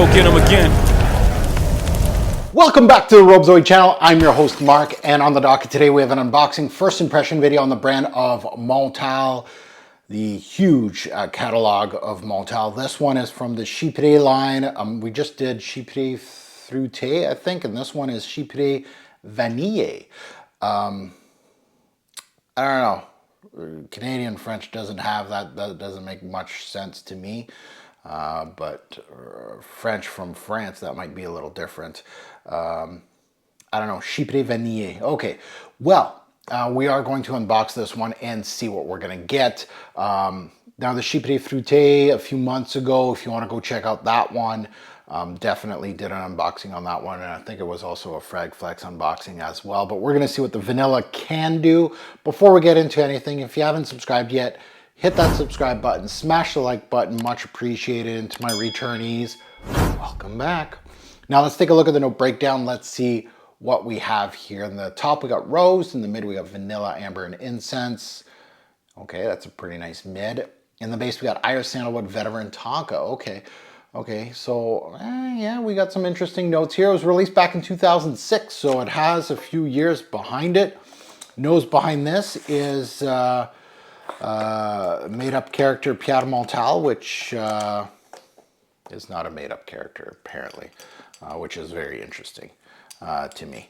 go get them again. Welcome back to the Robezoid channel. I'm your host Mark, and on the docket today we have an unboxing first impression video on the brand of Montale, the huge catalog of Montale. This one is from the Chypré line. We just did Chypré Fruité, I think, and this one is Chypré Vanillé. I don't know. Canadian French doesn't have that. That doesn't make much sense to me. But French from France, that might be a little different. I don't know. Chypré Vanillé. Okay. Well, we are going to unbox this one and see what we're going to get. Now, the Chypré Fruité a few months ago, if you want to go check out that one, definitely did an unboxing on that one, and I think it was also a Frag Flex unboxing as well. But we're going to see what the vanilla can do. Before we get into anything, if you haven't subscribed yet, hit that subscribe button, smash the like button, much appreciated. And to my returnees, welcome back. Now let's take a look at the note breakdown. Let's see what we have here. In the top we got rose, in the mid we got vanilla, amber, and incense. Okay, that's a pretty nice mid. In the base we got iris, sandalwood, vetiver, and tonka. Okay, so yeah, we got some interesting notes here. It was released back in 2006, so it has a few years behind it. Nose behind this is made-up character Pierre Montale, which is not a made-up character, apparently, which is very interesting to me.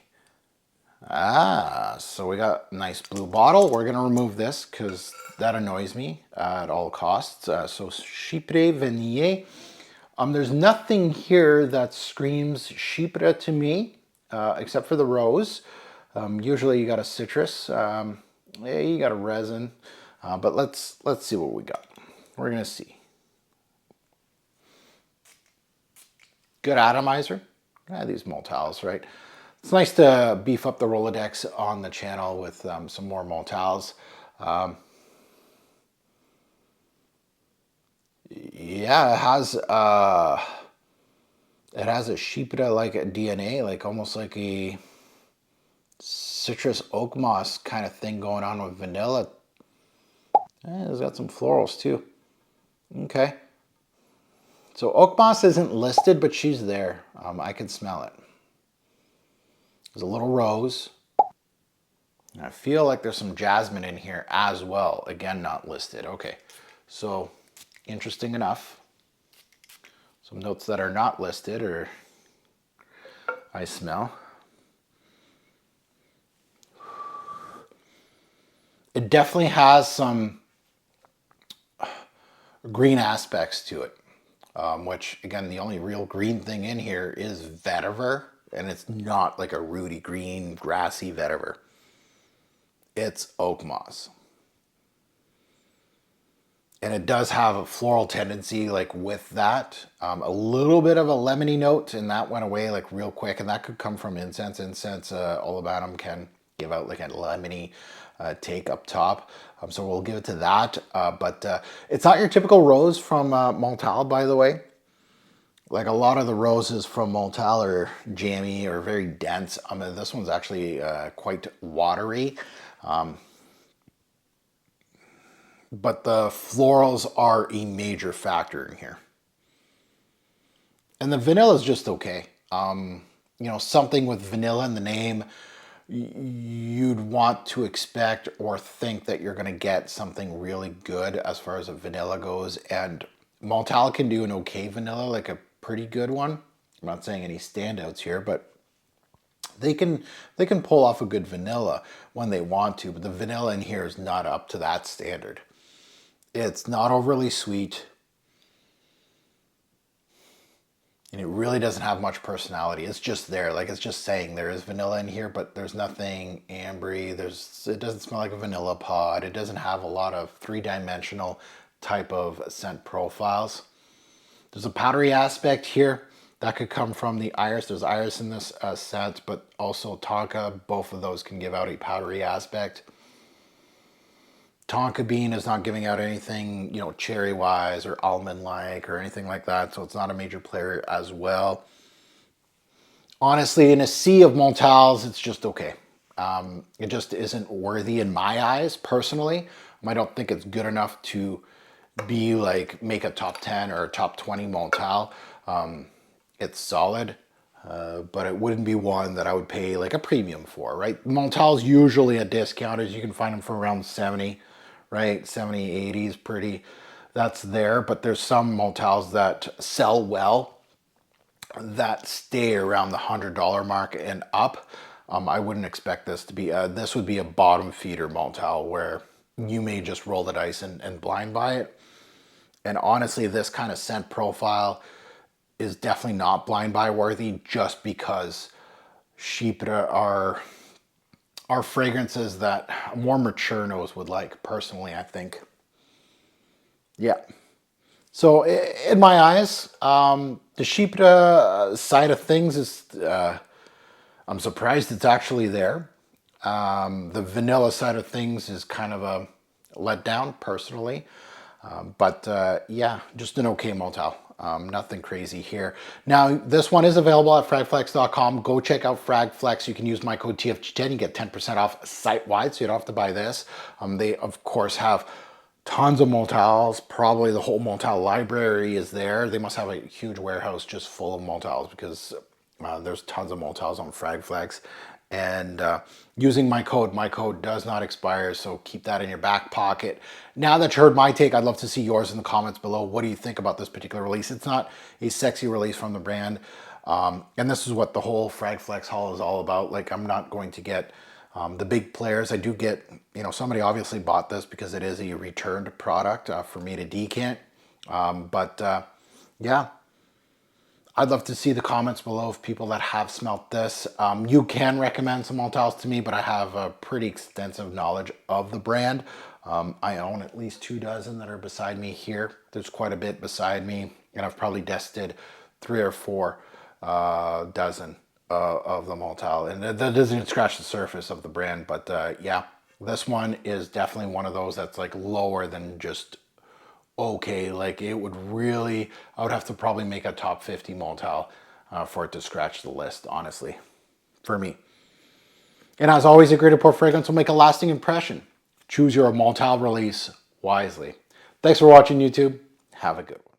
So we got a nice blue bottle. We're going to remove this because that annoys me at all costs. So Chypré Vanillé. There's nothing here that screams Chypre to me, except for the rose. Usually you got a citrus. Yeah, you got a resin. But let's see what we got. We're gonna see. Good atomizer. These Montales, right? It's nice to beef up the Rolodex on the channel with some more Montales. Yeah, it has a Chypre like a DNA, like almost like a citrus oak moss kind of thing going on with vanilla. It's got some florals too. Okay. So oak moss isn't listed, but she's there. I can smell it. There's a little rose. And I feel like there's some jasmine in here as well. Again, not listed. Okay. So interesting enough. Some notes that are not listed or I smell. It definitely has some green aspects to it, which again, the only real green thing in here is vetiver, and it's not like a rooty green grassy vetiver. It's oak moss, and it does have a floral tendency like with that. A little bit of a lemony note, and that went away like real quick, and that could come from incense. Olibanum can give out like a lemony take up top, so we'll give it to that. But it's not your typical rose from Montale, by the way. Like a lot of the roses from Montale are jammy or very dense. This one's actually quite watery, but the florals are a major factor in here, and the vanilla is just okay. You know, something with vanilla in the name, you'd want to expect or think that you're going to get something really good as far as a vanilla goes. And Montale can do an okay vanilla, like a pretty good one. I'm not saying any standouts here, but they can pull off a good vanilla when they want to. But the vanilla in here is not up to that standard. It's not overly sweet. And it really doesn't have much personality. It's just there. Like, it's just saying there is vanilla in here, but there's nothing ambery. It doesn't smell like a vanilla pod. It doesn't have a lot of three-dimensional type of scent profiles. There's a powdery aspect here. That could come from the iris. There's iris in this scent, but also tonka. Both of those can give out a powdery aspect. Tonka bean is not giving out anything, you know, cherry-wise or almond-like or anything like that, so it's not a major player as well. Honestly, in a sea of Montales, it's just okay. It just isn't worthy in my eyes, personally. I don't think it's good enough to be like, make a top 10 or a top 20 Montale. It's solid, but it wouldn't be one that I would pay like a premium for, right? Montal's usually a discount, as you can find them for around 70, right? 70, 80 is pretty, that's there, but there's some Montales that sell well that stay around the $100 mark and up. I wouldn't expect this to be, this would be a bottom feeder Montale where you may just roll the dice and blind buy it. And honestly, this kind of scent profile is definitely not blind buy worthy, just because Chypre are fragrances that a more mature nose would like, personally, I think. Yeah. So in my eyes, the Chypre side of things is, I'm surprised it's actually there. The vanilla side of things is kind of a letdown, personally. But yeah, just an okay Montale. Nothing crazy here. Now, this one is available at fragflex.com. Go check out Fragflex. You can use my code TFG10. You get 10% off site-wide, so you don't have to buy this. They, of course, have tons of Montales. Probably the whole Montale library is there. They must have a huge warehouse just full of Montales, because there's tons of Montales on Fragflex. And using my code does not expire, so keep that in your back pocket. Now that you heard my take, I'd love to see yours in the comments below. What do you think about this particular release? It's not a sexy release from the brand, and this is what the whole Fragflex haul is all about. Like, I'm not going to get the big players. I do get, you know, somebody obviously bought this because it is a returned product for me to decant. Yeah. I'd love to see the comments below of people that have smelt this. You can recommend some Montales to me, but I have a pretty extensive knowledge of the brand. I own at least 2 dozen that are beside me here. There's quite a bit beside me, and I've probably tested 3 or 4 dozen of the Montale. And that doesn't even scratch the surface of the brand, but yeah, this one is definitely one of those that's like lower than just okay. Like, it would really, I would have to probably make a top 50 Montale for it to scratch the list, honestly, for me. And as always, a great pour fragrance will make a lasting impression. Choose your Montale release wisely. Thanks for watching, YouTube. Have a good one.